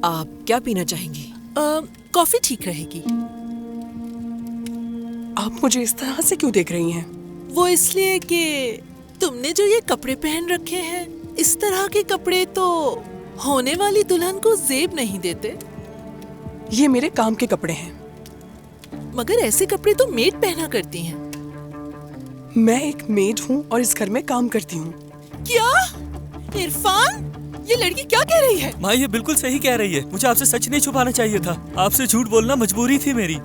आप क्या पीना चाहेंगी? कॉफी ठीक रहेगी। आप मुझे इस तरह से क्यों देख रही हैं? वो इसलिए कि तुमने जो ये कपड़े पहन रखे हैं, इस तरह के कपड़े तो होने वाली दुल्हन को जेब नहीं देते। ये मेरे काम के कपड़े हैं। मगर ऐसे कपड़े तो मेड पहना करती हैं। मैं एक मेड हूँ और इस घर में काम करती हूँ। क्या? इरफान, ये लड़की क्या कह रही है? माँ, ये बिल्कुल सही कह रही है। मुझे आपसे सच नहीं छुपाना चाहिए था। आपसे झूठ बोलना मजबूरी थी मेरी।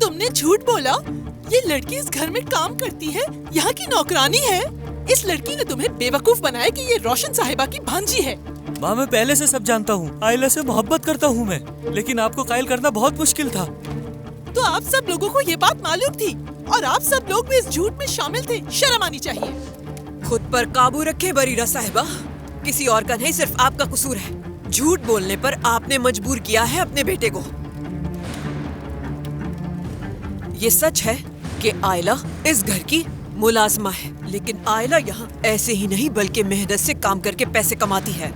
तुमने झूठ बोला? ये लड़की इस घर में काम करती है, यहाँ की नौकरानी है। इस लड़की ने तुम्हें बेवकूफ बनाया कि ये रोशन साहिबा की भांजी है। माँ, मैं पहले से सब जानता हूँ। आयला से मोहब्बत करता हूँ मैं, लेकिन आपको कायल करना बहुत मुश्किल था। तो आप सब लोगों को ये बात मालूम थी और आप सब लोग भी इस झूठ में शामिल थे। शर्म आनी चाहिए। खुद पर काबू रखे बरीरा साहिबा, किसी और का नहीं, सिर्फ आपका कसूर है। झूठ बोलने पर आपने मजबूर किया है अपने बेटे को। ये सच है कि आयला इस घर की मुलाजमा है, लेकिन आयला यहाँ ऐसे ही नहीं बल्कि मेहनत से काम करके पैसे कमाती है,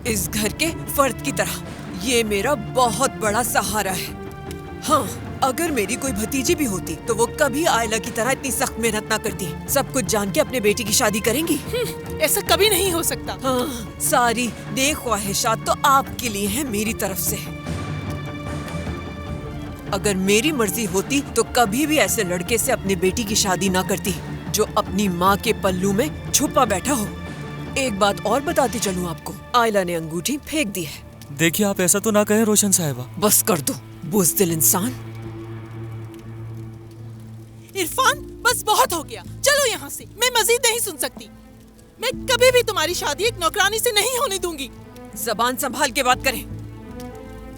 इस घर के फर्द की तरह। ये मेरा बहुत बड़ा सहारा है। हाँ, अगर मेरी कोई भतीजी भी होती तो वो कभी आयला की तरह इतनी सख्त मेहनत ना करती। सब कुछ जान के अपने बेटी की शादी करेंगी। ऐसा कभी नहीं हो सकता। हाँ, सारी नेक ख्वाहिशात तो आपके लिए हैं, मेरी तरफ से। अगर मेरी मर्जी होती तो कभी भी ऐसे लड़के से अपनी बेटी की शादी ना करती जो अपनी माँ के पल्लू में छुपा बैठा हो। एक बात और बताती चलूं आपको, आयला ने अंगूठी फेंक दी है। देखिए, आप ऐसा तो ना कहें रोशन साहिबा। बस कर दो, बुज़दिल इंसान। इरफान, बस बहुत हो गया। चलो यहाँ से, मैं मजीद नहीं सुन सकती। मैं कभी भी तुम्हारी शादी एक नौकरानी से नहीं होने दूंगी। जबान संभाल के बात करें।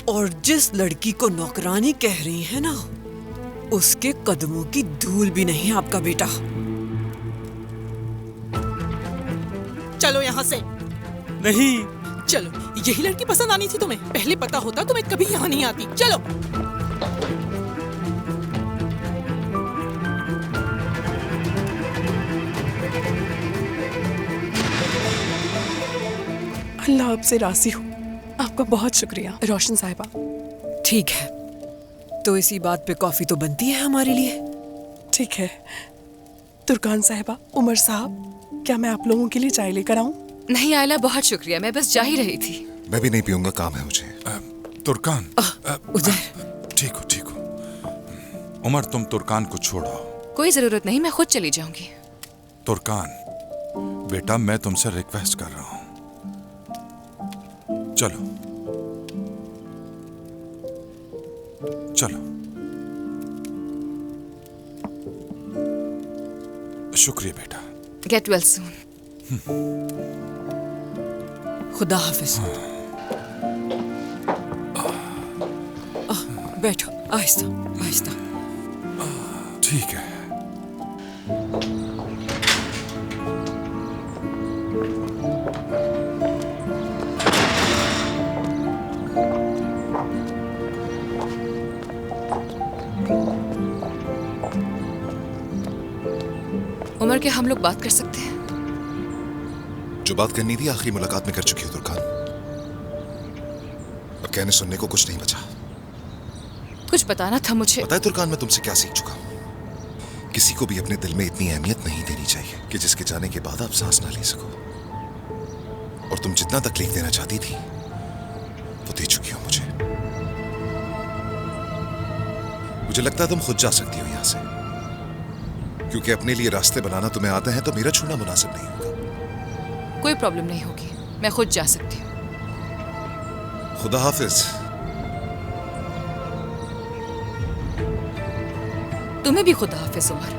और जिस लड़की को नौकरानी कह रही है ना, उसके कदमों की धूल भी नहीं आपका बेटा। चलो यहाँ से। नहीं। चलो, यही लड़की पसंद आनी थी तुम्हें? पहले पता होता तो मैं कभी यहाँ नहीं आती। चलो। अल्लाह आपसे राजी हो। आपका बहुत शुक्रिया रोशन साहिबा। ठीक है, तो इसी बात पे कॉफी तो बनती है हमारे लिए। ठीक है तुर्कान साहिबा, उमर साहब, क्या मैं आप लोगों के लिए चाय लेकर आऊं? नहीं आयला, बहुत शुक्रिया, मैं बस जा ही रही थी। मैं भी नहीं पीऊंगा, काम है मुझे। तुर्कान। उदय। ठीक हो। उमर, तुम तुर्कान को छोड़ो। कोई जरूरत नहीं, मैं खुद चली जाऊंगी। तुर्कान बेटा, मैं तुमसे रिक्वेस्ट कर रहा हूं, चलो चलो। शुक्रिया बेटा। Get well soon. खुदा हाफिज। बैठो, आहिस्ता आहिस्ता। ठीक है। उमर, क्या हम लोग बात कर सकते हैं? जो बात करनी थी आखिरी मुलाकात में कर चुकी हो तुर्कान। अब कहने सुनने को कुछ नहीं बचा। कुछ बताना था मुझे। पता है तुर्कान, मैं तुमसे क्या सीख चुका हूं? किसी को भी अपने दिल में इतनी अहमियत नहीं देनी चाहिए कि जिसके जाने के बाद आप सांस ना ले सको। और तुम जितना तकलीफ देना चाहती थी वो दे चुकी हो मुझे। मुझे लगता है तुम खुद जा सकती हो यहां से, क्योंकि अपने लिए रास्ते बनाना तुम्हें आता है तो मेरा छूना मुनासिब नहीं होगा। कोई प्रॉब्लम नहीं होगी, मैं खुद जा सकती हूँ। खुदा हाफिज। तुम्हें भी खुदा हाफिज उमर।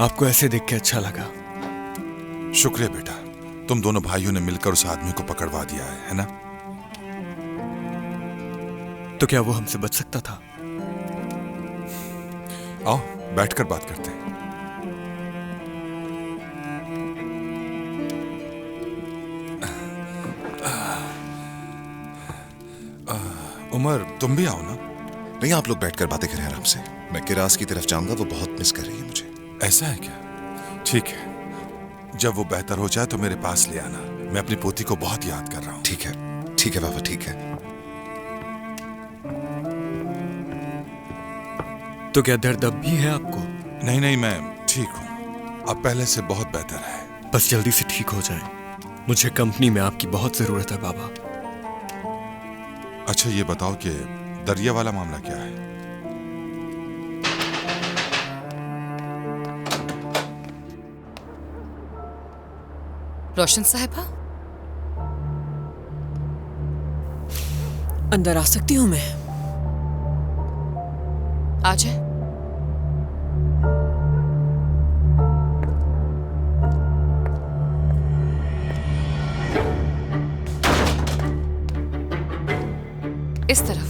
आपको ऐसे देख के अच्छा लगा। शुक्रिया बेटा, तुम दोनों भाइयों ने मिलकर उस आदमी को पकड़वा दिया है ना? तो क्या वो हमसे बच सकता था? आओ बैठकर बात करते हैं। उमर, तुम भी आओ ना। नहीं, आप लोग बैठकर बातें करें आराम से। मैं किरास की तरफ जाऊंगा, वो बहुत मिस कर रही है मुझे। ऐसा है क्या? ठीक है, जब वो बेहतर हो जाए तो मेरे पास ले आना। मैं अपनी पोती को बहुत याद कर रहा हूँ। ठीक है बाबा, ठीक है। तो क्या दर्द अब भी है आपको? नहीं, मैं ठीक हूँ। अब पहले से बहुत बेहतर है। बस जल्दी से ठीक हो जाए। मुझे कंपनी में आपकी बहुत जरूरत है बाबा। अच्छा ये बताओ कि दरिया वाला मामला क्या है? रोशन साहिबा, अंदर आ सकती हूँ मैं? आ जाए। इस तरफ।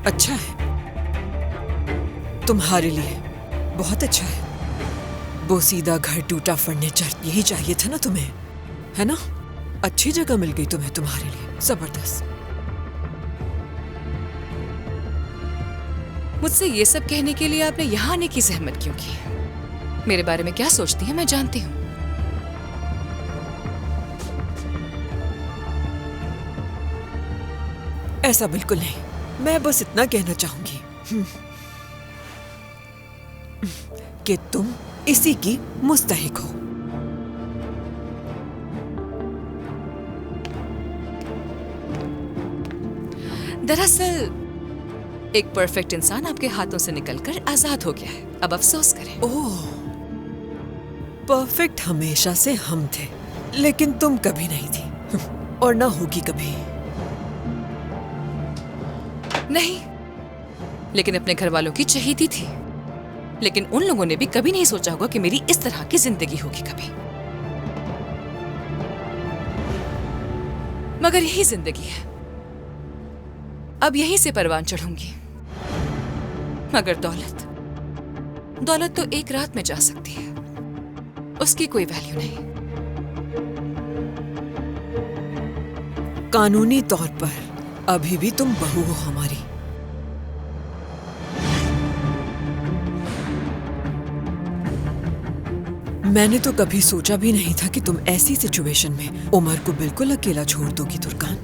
अच्छा है, तुम्हारे लिए बहुत अच्छा है। बोसीदा घर, टूटा फर्नीचर, यही चाहिए था ना तुम्हें, है ना? अच्छी जगह मिल गई तुम्हें, तुम्हारे लिए जबरदस्त। मुझसे ये सब कहने के लिए आपने यहाँ आने की जहमत क्यों की? मेरे बारे में क्या सोचती है मैं जानती हूँ। ऐसा बिल्कुल नहीं, मैं बस इतना कहना चाहूंगी कि तुम इसी की मुस्तहिक हो। दरअसल एक परफेक्ट इंसान आपके हाथों से निकलकर आजाद हो गया है। अब अफसोस करें। ओह, परफेक्ट हमेशा से हम थे, लेकिन तुम कभी नहीं थी और ना होगी कभी। नहीं, लेकिन अपने घर वालों की चहेती थी। लेकिन उन लोगों ने भी कभी नहीं सोचा होगा कि मेरी इस तरह की जिंदगी होगी कभी। मगर यही जिंदगी है, अब यहीं से परवान चढ़ूंगी। मगर दौलत तो एक रात में जा सकती है, उसकी कोई वैल्यू नहीं। कानूनी तौर पर अभी भी तुम बहू हो हमारी। मैंने तो कभी सोचा भी नहीं था कि तुम ऐसी सिचुएशन में उमर को बिल्कुल अकेला छोड़ दोगी तुर्कान।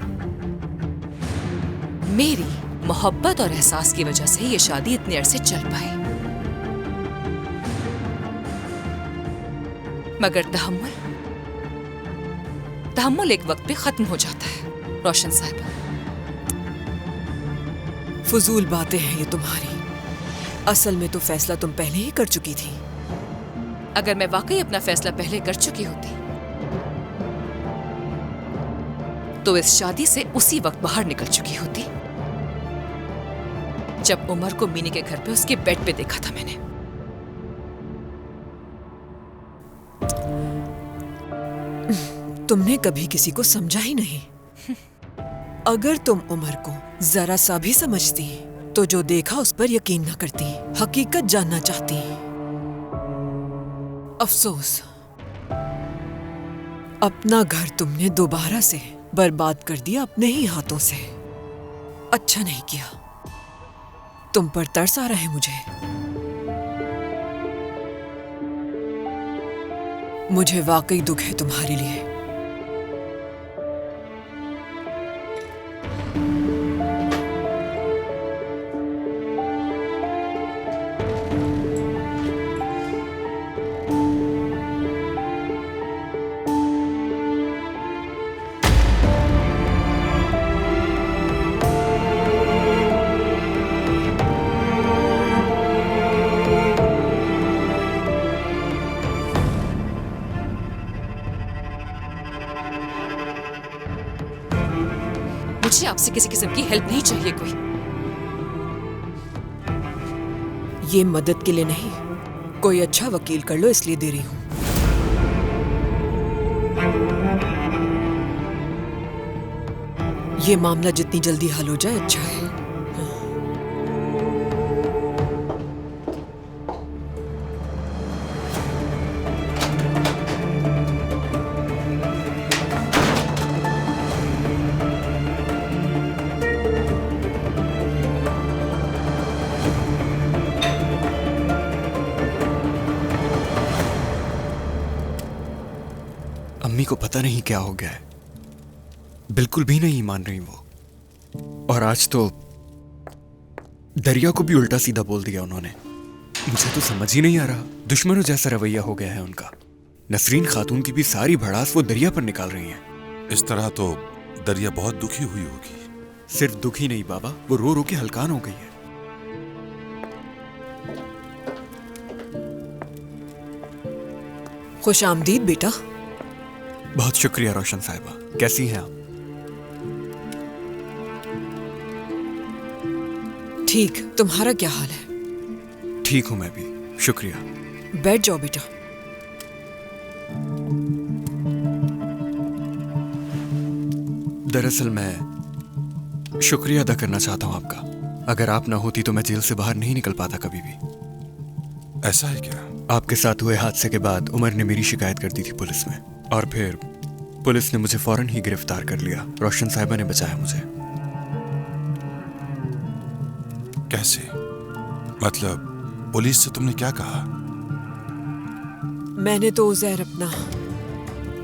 मेरी मोहब्बत और एहसास की वजह से ये शादी इतने अरसे चल पाई। मगर तहम्मुल एक वक्त पे खत्म हो जाता है रोशन साहिबा। फजूल बातें हैं ये तुम्हारी। असल में तो फैसला तुम पहले ही कर चुकी थी। अगर मैं वाकई अपना फैसला पहले कर चुकी होती तो इस शादी से उसी वक्त बाहर निकल चुकी होती जब उमर को मीनी के घर पे उसके बेड पे देखा था मैंने। तुमने कभी किसी को समझा ही नहीं। अगर तुम उमर को जरा सा भी समझती तो जो देखा उस पर यकीन न करती, हकीकत जानना चाहती। अफसोस, अपना घर तुमने दोबारा से बर्बाद कर दिया अपने ही हाथों से। अच्छा नहीं किया। तुम पर तरस आ रहा है मुझे वाकई दुख है तुम्हारे लिए। मुझे आपसे किसी किस्म की हेल्प नहीं चाहिए कोई। ये मदद के लिए नहीं, कोई अच्छा वकील कर लो इसलिए दे रही हूँ। ये मामला जितनी जल्दी हल हो जाए अच्छा है। अम्मी को पता नहीं क्या हो गया है, बिल्कुल भी नहीं मान रही वो। और आज तो दरिया को भी उल्टा सीधा बोल दिया उन्होंने। मुझे तो समझ ही नहीं आ रहा, दुश्मनों जैसा रवैया हो गया है उनका। नसरीन खातून की भी सारी भड़ास वो दरिया पर निकाल रही हैं। इस तरह तो दरिया बहुत दुखी हुई होगी। सिर्फ दुखी नहीं बाबा, वो रो रो के हलकान हो गई है। खुश आमदीद बेटा। बहुत शुक्रिया रोशन साहिबा, कैसी हैं आप? ठीक, तुम्हारा क्या हाल है? ठीक हूं मैं भी, शुक्रिया। बैठ जाओ बेटा। दरअसल मैं शुक्रिया अदा करना चाहता हूं आपका। अगर आप ना होती तो मैं जेल से बाहर नहीं निकल पाता कभी भी। ऐसा है क्या? आपके साथ हुए हादसे के बाद उमर ने मेरी शिकायत कर दी थी पुलिस में, और फिर पुलिस ने मुझे फौरन ही गिरफ्तार कर लिया। रोशन साहिबा ने बचाया मुझे। कैसे? मतलब पुलिस से तुमने क्या कहा? मैंने तो उज़ैर अपना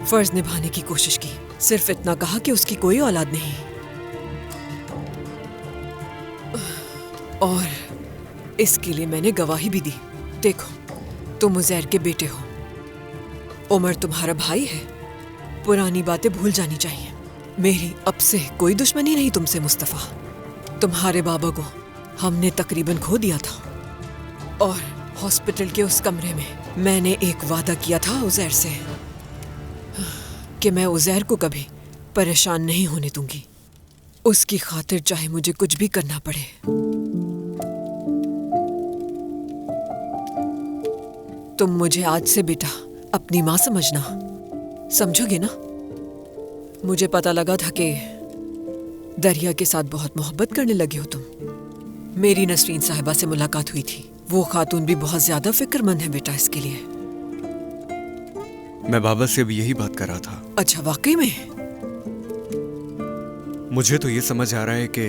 फर्ज निभाने की कोशिश की, सिर्फ इतना कहा कि उसकी कोई औलाद नहीं, और इसके लिए मैंने गवाही भी दी। देखो, तुम उज़ैर के बेटे हो, उमर तुम्हारा भाई है, पुरानी बातें भूल जानी चाहिए। मेरी अब से कोई दुश्मनी नहीं तुमसे मुस्तफ़ा। तुम्हारे बाबा को हमने तकरीबन खो दिया था, और हॉस्पिटल के उस कमरे में मैंने एक वादा किया था उज़ैर से कि मैं उज़ैर को कभी परेशान नहीं होने दूंगी, उसकी खातिर चाहे मुझे कुछ भी करना पड़े। तुम मुझे आज से बेटा अपनी माँ समझना, समझोगे ना? मुझे पता लगा था कि दरिया के साथ बहुत मोहब्बत करने लगे हो तुम। मेरी नसरीन साहिबा से मुलाकात हुई थी, वो खातून भी बहुत ज्यादा फिक्रमंद है बेटा इसके लिए। मैं बाबा से भी यही बात कर रहा था। अच्छा, वाकई में? मुझे तो ये समझ आ रहा है कि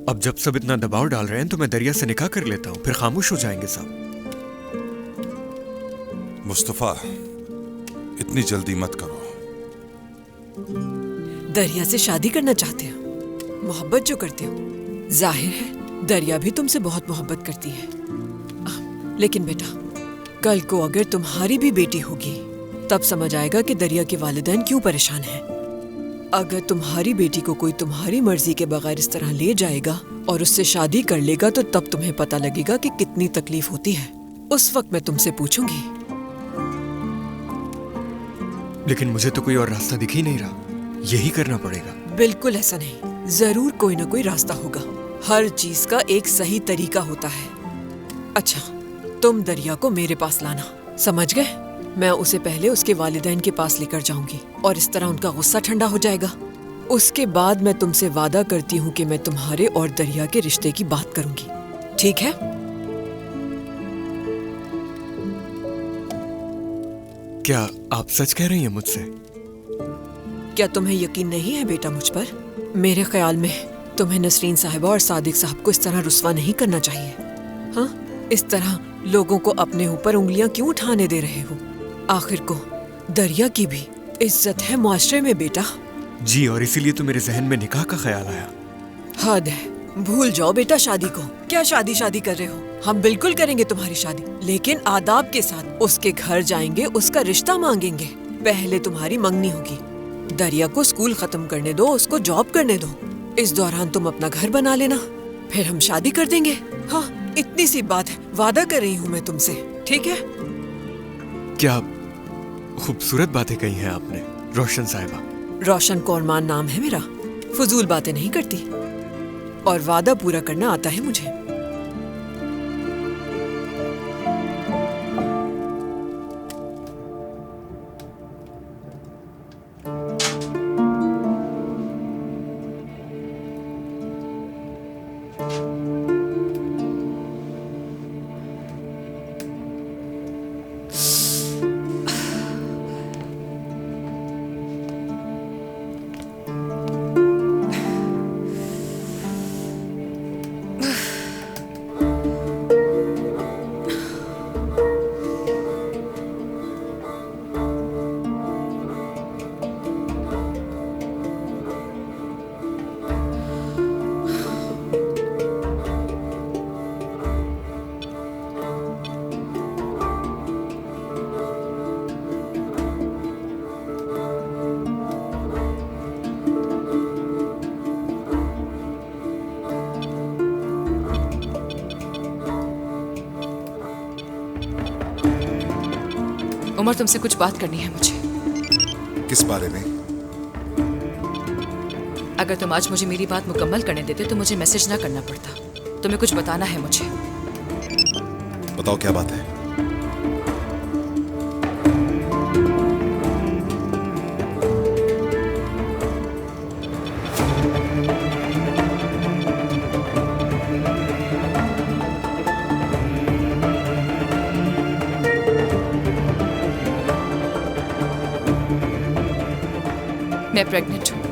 अब जब सब इतना दबाव डाल रहे हैं तो मैं दरिया से निकाह कर लेता हूँ, फिर खामोश हो जाएंगे सब। मुस्तफा, इतनी जल्दी मत करो। दरिया से शादी करना चाहते हो, मोहब्बत जो करते हो, जाहिर है दरिया भी तुमसे बहुत मोहब्बत करती है। लेकिन बेटा, कल को अगर तुम्हारी भी बेटी होगी तब समझ आएगा कि दरिया के वालिदैन क्यों परेशान हैं। अगर तुम्हारी बेटी को कोई तुम्हारी मर्जी के बगैर इस तरह ले जाएगा और उससे शादी कर लेगा तो तब तुम्हें पता लगेगा कि कितनी तकलीफ होती है। उस वक्त मैं तुमसे पूछूंगी। लेकिन मुझे तो कोई और रास्ता दिख ही नहीं रहा, यही करना पड़ेगा। बिल्कुल ऐसा नहीं, जरूर कोई ना कोई रास्ता होगा। हर चीज का एक सही तरीका होता है। अच्छा, तुम दरिया को मेरे पास लाना, समझ गए? मैं उसे पहले उसके वालिदैन के पास लेकर जाऊंगी और इस तरह उनका गुस्सा ठंडा हो जाएगा। उसके बाद मैं तुमसे वादा करती हूँ कि मैं तुम्हारे और दरिया के रिश्ते की बात करूंगी, ठीक है? क्या आप सच कह रही हैं मुझसे? क्या तुम्हें यकीन नहीं है बेटा मुझ पर? मेरे ख्याल में तुम्हें नसरीन साहिबा और सादिक साहब को इस तरह रुस्वा नहीं करना चाहिए। हाँ, इस तरह लोगों को अपने ऊपर उंगलियां क्यों उठाने दे रहे हो? आखिर को दरिया की भी इज्जत है मुआशरे में बेटा। जी, और इसीलिए तो मेरे जहन में निकाह का ख्याल आया। हद है, भूल जाओ बेटा शादी को। क्या शादी शादी कर रहे हो? हम बिल्कुल करेंगे तुम्हारी शादी, लेकिन आदाब के साथ। उसके घर जाएंगे, उसका रिश्ता मांगेंगे, पहले तुम्हारी मंगनी होगी। दरिया को स्कूल खत्म करने दो, उसको जॉब करने दो, इस दौरान तुम अपना घर बना लेना, फिर हम शादी कर देंगे। हाँ, इतनी सी बात है, वादा कर रही हूँ मैं तुमसे, ठीक है? क्या खूबसूरत बातें कही हैं आपने रोशन साहिबा। रोशन कौरमान नाम है मेरा। फजूल बातें नहीं करती और वादा पूरा करना आता है मुझे। उमर, तुमसे कुछ बात करनी है मुझे। किस बारे में? अगर तुम आज मुझे मेरी बात मुकम्मल करने देते तो मुझे मैसेज ना करना पड़ता। तुम्हें कुछ बताना है मुझे। बताओ क्या बात है? मैं प्रेग्नेंट हूँ।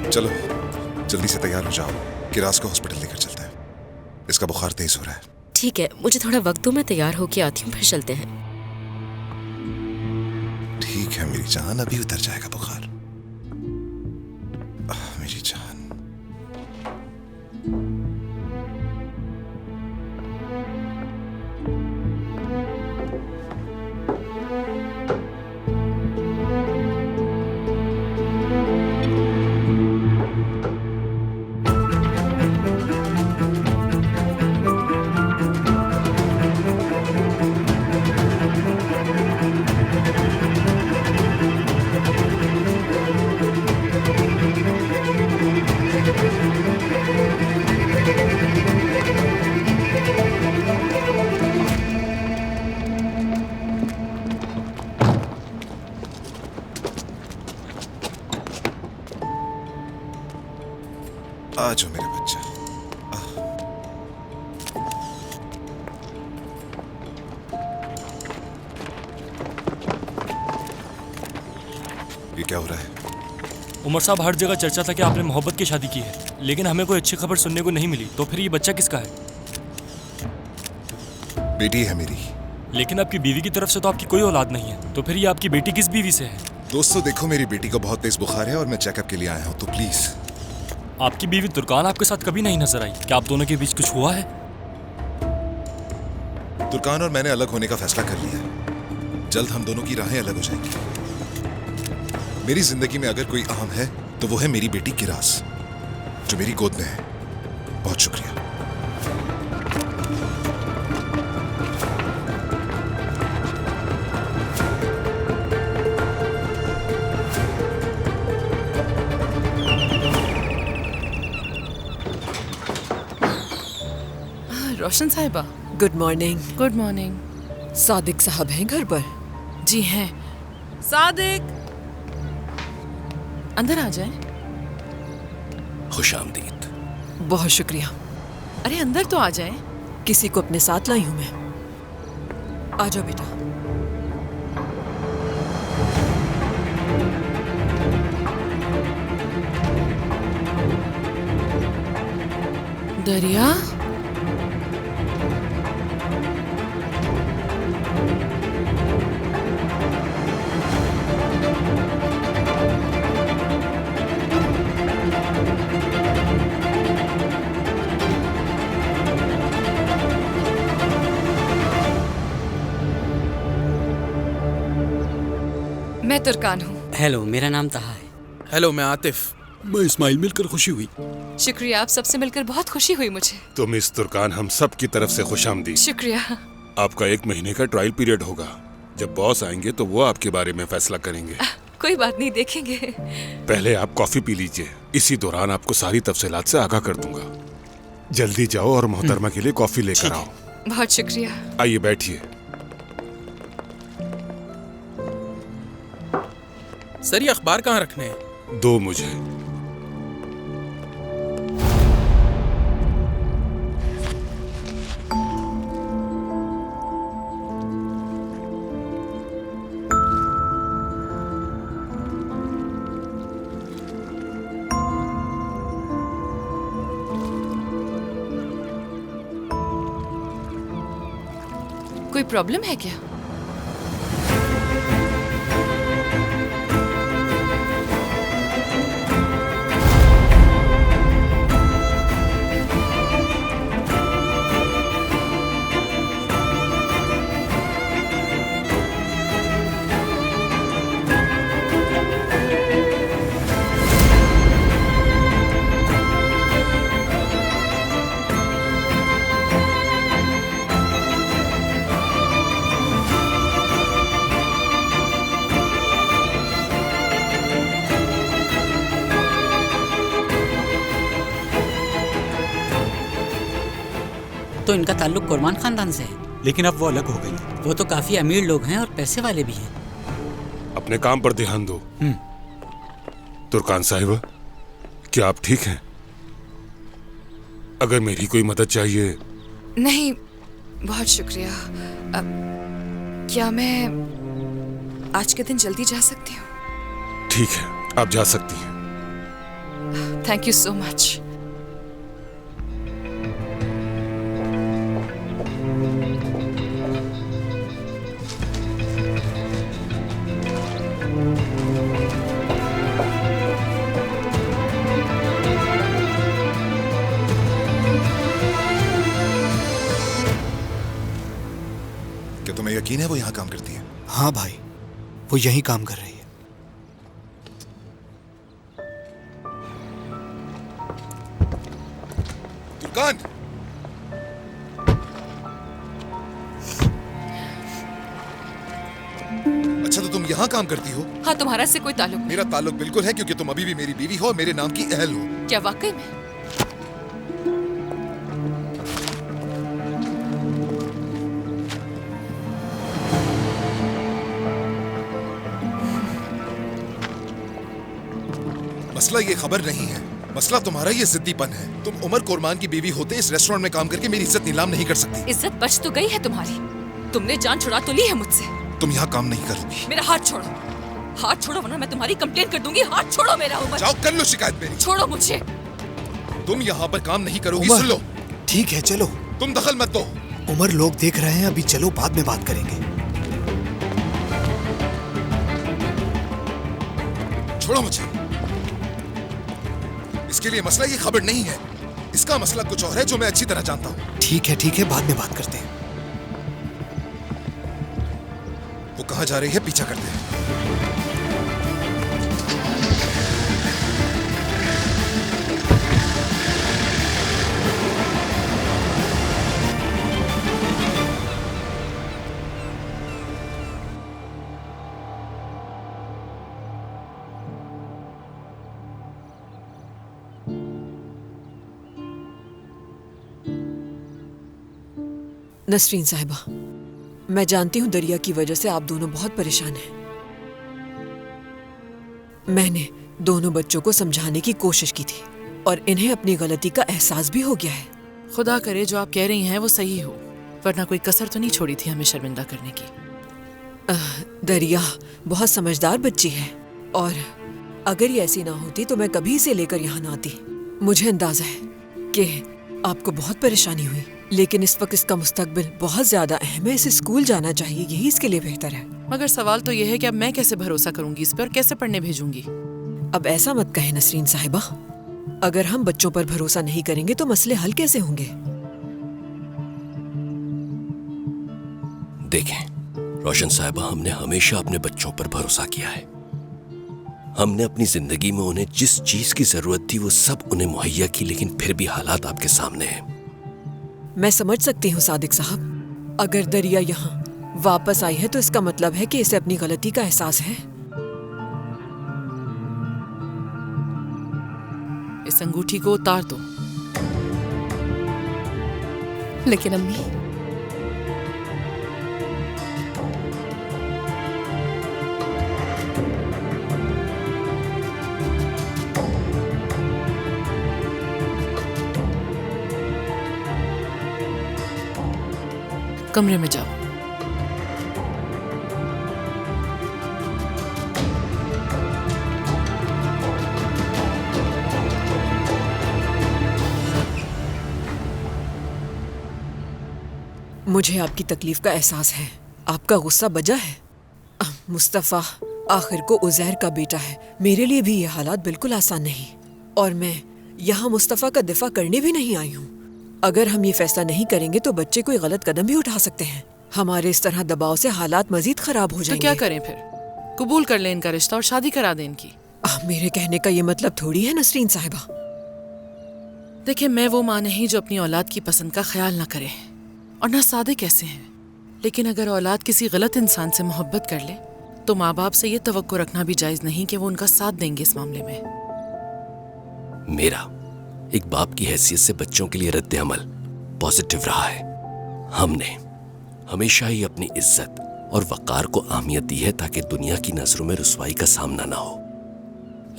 चलो जल्दी से तैयार हो जाओ, किरास को हॉस्पिटल लेकर चलते हैं। इसका बुखार तेज हो रहा है। ठीक है, मुझे थोड़ा वक्त दो, मैं तैयार होके आती हूँ, फिर चलते हैं। ठीक है मेरी जान, अभी उतर जाएगा बुखार। मेरी जान। आ जाओ मेरा बच्चा। ये क्या हो रहा है? उमर साहब, हर जगह चर्चा था कि आपने मोहब्बत की शादी की है, लेकिन हमें कोई अच्छी खबर सुनने को नहीं मिली। तो फिर ये बच्चा किसका है? बेटी है मेरी। लेकिन आपकी बीवी की तरफ से तो आपकी कोई औलाद नहीं है, तो फिर ये आपकी बेटी किस बीवी से है? दोस्तों देखो, मेरी बेटी को बहुत तेज बुखार है और मैं चेकअप के लिए आया हूँ, तो प्लीज। आपकी बीवी तुर्कान आपके साथ कभी नहीं नजर आई। क्या आप दोनों के बीच कुछ हुआ है? तुर्कान और मैंने अलग होने का फैसला कर लिया है। जल्द हम दोनों की राहें अलग हो जाएंगी। मेरी जिंदगी में अगर कोई अहम है तो वो है मेरी बेटी किरास, जो मेरी गोद में है। बहुत शुक्रिया। रोशन साहिबा, good morning. Good morning. Sadiq साहब हैं घर पर? जी हैं। सादिक, अंदर आ जाए। खुशामदीद। बहुत शुक्रिया। अरे अंदर तो आ जाए। किसी को अपने साथ लाई हूं मैं। आ जाओ बेटा। दरिया, मैं तुर्कान हूँ। हेलो, मेरा नाम तहा है। हेलो, मैं आतिफ। मैं इस्माइल मिलकर खुशी हुई। शुक्रिया, आप सबसे मिलकर बहुत खुशी हुई मुझे। तो मिस तुर्कान, हम सब की तरफ से खुशामदीद। शुक्रिया। आपका 1 महीने का ट्रायल पीरियड होगा। जब बॉस आएंगे तो वो आपके बारे में फैसला करेंगे। कोई बात नहीं, देखेंगे। पहले आप कॉफी पी लीजिए, इसी दौरान आपको सारी तफसीलात से आगाह कर दूंगा। जल्दी जाओ और मोहतरमा के लिए कॉफी लेकर आओ। बहुत शुक्रिया। आइए बैठिए। सर, ये अखबार कहाँ रखने हैं? दो मुझे। कोई प्रॉब्लम है क्या? तो इनका ताल्लुक कुरमान खानदान से है, लेकिन अब वो अलग हो गई। वो तो काफी अमीर लोग हैं और पैसे वाले भी हैं। अपने काम पर ध्यान दो। तुर्कान साहिबा, क्या आप ठीक हैं? अगर मेरी कोई मदद चाहिए। नहीं, बहुत शुक्रिया। क्या मैं आज के दिन जल्दी जा सकती हूँ? ठीक है, आप जा सकती हैं। Thank you so much. क्या तुम्हें यकीन है वो यहाँ काम करती है? हाँ भाई, वो यहीं काम कर रही है। तुर्कान! अच्छा, तो तुम यहाँ काम करती हो? हाँ, तुम्हारा से कोई ताल्लुक नहीं। मेरा ताल्लुक बिल्कुल है, क्योंकि तुम अभी भी मेरी बीवी हो और मेरे नाम की अहल हो। क्या वाकई में? मसला ये खबर नहीं है, मसला तुम्हारा ये जिद्दीपन है। तुम उमर कुरमान की बीवी होते इस रेस्टोरेंट में काम करके मेरी इज्जत नीलाम नहीं कर सकती। इज्जत बच तो गई है तुम्हारी। तुमने जान छुड़ा तो ली है मुझसे। तुम यहाँ काम नहीं करोगी। मेरा हाथ छोड़ो, हाथ छोड़ो वरना मैं तुम्हारी कंप्लेंट कर दूंगी। हाथ छोड़ो मेरा। उमर, जाओ कर लो शिकायत मेरी। छोड़ो मुझे। तुम यहाँ पर काम नहीं करोगी। उमर, सुन लो। ठीक है, चलो। तुम दखल मत दो। उमर, लोग देख रहे हैं, अभी चलो, बाद में बात करेंगे। छोड़ो मुझे। इसके लिए मसला ये खबर नहीं है, इसका मसला कुछ और है जो मैं अच्छी तरह जानता हूँ। ठीक है, बाद में बात करते हैं। वो कहाँ जा रही है, पीछा करते हैं। नसरीन साहिबा, मैं जानती हूँ दरिया की वजह से आप दोनों बहुत परेशान हैं। मैंने दोनों बच्चों को समझाने की कोशिश की थी और इन्हें अपनी गलती का एहसास भी हो गया है। खुदा करे जो आप कह रही हैं वो सही हो, वरना कोई कसर तो नहीं छोड़ी थी हमें शर्मिंदा करने की। दरिया बहुत समझदार बच्ची है और अगर ये ऐसी ना होती तो मैं कभी इसे लेकर यहाँ ना आती। मुझे अंदाजा है कि आपको बहुत परेशानी हुई, लेकिन इस वक्त इसका मुस्तकबिल बहुत ज्यादा अहम है। इसे स्कूल जाना चाहिए, यही इसके लिए बेहतर है। मगर सवाल तो यह है कि अब मैं कैसे भरोसा करूंगी इस पर और कैसे पढ़ने भेजूंगी? अब ऐसा मत कहे नसरीन साहिबा, अगर हम बच्चों पर भरोसा नहीं करेंगे तो मसले हल कैसे होंगे? देखें रोशन साहिबा, हमने हमेशा अपने बच्चों पर भरोसा किया है। हमने अपनी जिंदगी में उन्हें जिस चीज की जरूरत थी वो सब उन्हें मुहैया की, लेकिन फिर भी हालात आपके सामने हैं। मैं समझ सकती हूँ सादिक साहब, अगर दरिया यहाँ वापस आई है तो इसका मतलब है कि इसे अपनी गलती का एहसास है। इस अंगूठी को उतार दो। लेकिन अम्मी, कमरे में जाओ। मुझे आपकी तकलीफ का एहसास है, आपका गुस्सा बजा है। मुस्तफ़ा आखिर को उज़ैर का बेटा है। मेरे लिए भी ये हालात बिल्कुल आसान नहीं, और मैं यहाँ मुस्तफ़ा का दिफा करने भी नहीं आई हूँ। अगर हम ये फैसला नहीं करेंगे तो बच्चे कोई गलत कदम भी उठा सकते हैं। हमारे इस तरह दबाव से हालात मजीद खराब हो जाएंगे। तो क्या करें फिर? कबूल कर लें इनका रिश्ता और शादी करा दें इनकी। मेरे कहने का ये मतलब थोड़ी है नसरीन साहिबा। देखिए, मैं वो माँ नहीं जो अपनी औलाद की पसंद का ख्याल ना करे, और ना सादे कैसे हैं। लेकिन अगर औलाद किसी गलत इंसान से मोहब्बत कर ले तो माँ बाप से ये तवक्को रखना भी जायज नहीं कि वो उनका साथ देंगे इस मामले में। मेरा एक बाप की हैसियत से बच्चों के लिए रद्द अमल पॉजिटिव रहा है। हमने हमेशा ही अपनी इज्जत और वकार को अहमियत दी है ताकि दुनिया की नजरों में रुसवाई का सामना ना हो।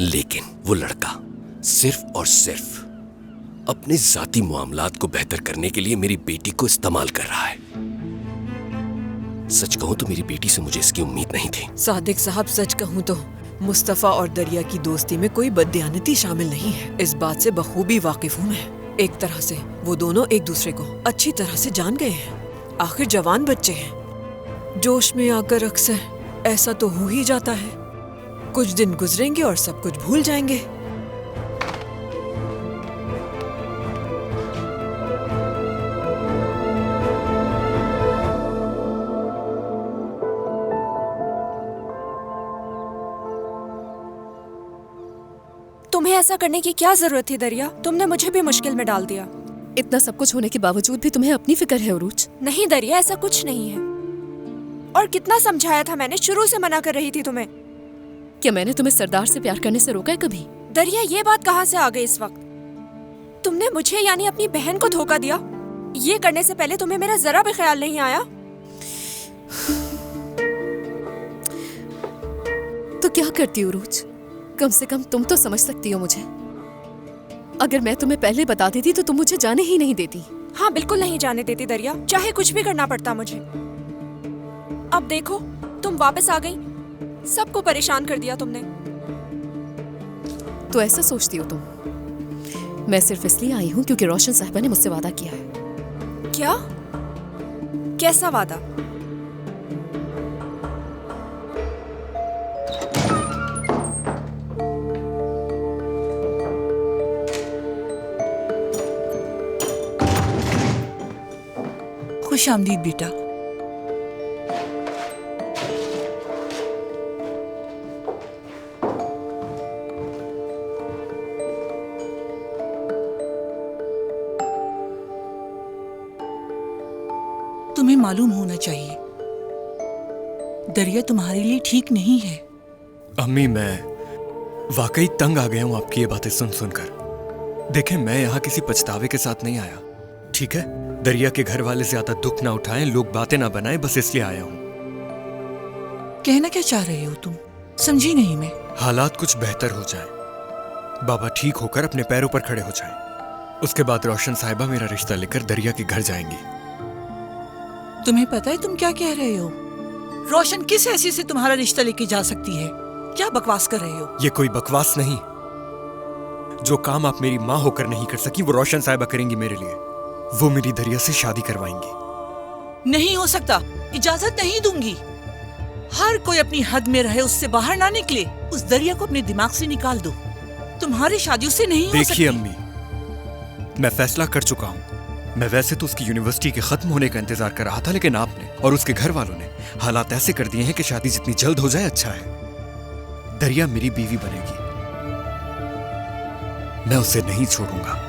लेकिन वो लड़का सिर्फ और सिर्फ अपने जाती मामलात को बेहतर करने के लिए मेरी बेटी को इस्तेमाल कर रहा है। सच कहूं तो मेरी बेटी से मुझे इसकी उम्मीद नहीं थी। सादिक साहब, सच कहूं तो मुस्तफ़ा और दरिया की दोस्ती में कोई बददियानती शामिल नहीं है। इस बात से बखूबी वाकिफ हूँ मैं। एक तरह से वो दोनों एक दूसरे को अच्छी तरह से जान गए हैं। आखिर जवान बच्चे हैं। जोश में आकर अक्सर ऐसा तो हो ही जाता है। कुछ दिन गुजरेंगे और सब कुछ भूल जाएंगे। तुम्हें ऐसा करने की क्या जरूरत थी दरिया? तुमने मुझे भी मुश्किल में डाल दिया। इतना सब कुछ होने के बावजूद भी तुम्हें अपनी फिक्र है उरूज? नहीं दरिया, ऐसा कुछ नहीं है। और कितना समझाया था मैंने, शुरू से मना कर रही थी तुम्हें। क्या मैंने तुम्हें सरदार से प्यार करने से रोका है कभी? दरिया, ये बात कहाँ से आ गई इस वक्त? तुमने मुझे यानी अपनी बहन को धोखा दिया। ये करने से पहले तुम्हें मेरा जरा भी ख्याल नहीं आया? तो क्या करती उरूज? कम से कम तुम तो समझ सकती हो मुझे। अगर मैं तुम्हें पहले बता देती तो तुम मुझे जाने ही नहीं देती। हाँ, बिल्कुल नहीं जाने देती दरिया, चाहे कुछ भी करना पड़ता मुझे। अब देखो, तुम वापस आ गई, सबको परेशान कर दिया तुमने। तो ऐसा सोचती हो तुम? मैं सिर्फ इसलिए आई हूँ क्योंकि रोशन साहिबा ने मुझसे वादा किया है। क्या? कैसा वादा? खुश आमदीद बेटा। तुम्हें मालूम होना चाहिए दरिया तुम्हारे लिए ठीक नहीं है। अम्मी, मैं वाकई तंग आ गया हूं आपकी ये बातें सुन सुनकर। देखें, मैं यहाँ किसी पछतावे के साथ नहीं आया, ठीक है? दरिया के घर वाले ज्यादा दुख ना उठाएं, लोग बातें ना बनाएं, बस इसलिए आया हूं। कहना क्या चाह रहे हो तुम? समझी नहीं मैं। हालात कुछ बेहतर हो जाए, बाबा ठीक होकर अपने पैरों पर खड़े हो जाएं, उसके बाद रोशन साहिबा मेरा रिश्ता लेकर दरिया के घर जाएंगी। तुम्हें पता है तुम क्या कह रहे हो? रोशन किस हैसियत से तुम्हारा रिश्ता लेके जा सकती है? क्या बकवास कर रहे हो? ये कोई बकवास नहीं। जो काम आप मेरी माँ होकर नहीं कर सकी वो रोशन साहिबा करेंगी मेरे लिए। वो मेरी दरिया से शादी करवाएंगी। नहीं हो सकता, इजाजत नहीं दूंगी। हर कोई अपनी हद में रहे, उससे बाहर ना निकले। उस दरिया को अपने दिमाग से निकाल दो। तुम्हारी शादी उससे नहीं हो सकती। देखिए अम्मी, मैं फैसला कर चुका हूँ। मैं वैसे तो उसकी यूनिवर्सिटी के खत्म होने का इंतजार कर रहा था, लेकिन आपने और उसके घर वालों ने हालात ऐसे कर दिए हैं कि शादी जितनी जल्द हो जाए अच्छा है। दरिया मेरी बीवी बनेगी। मैं उसे नहीं छोड़ूंगा।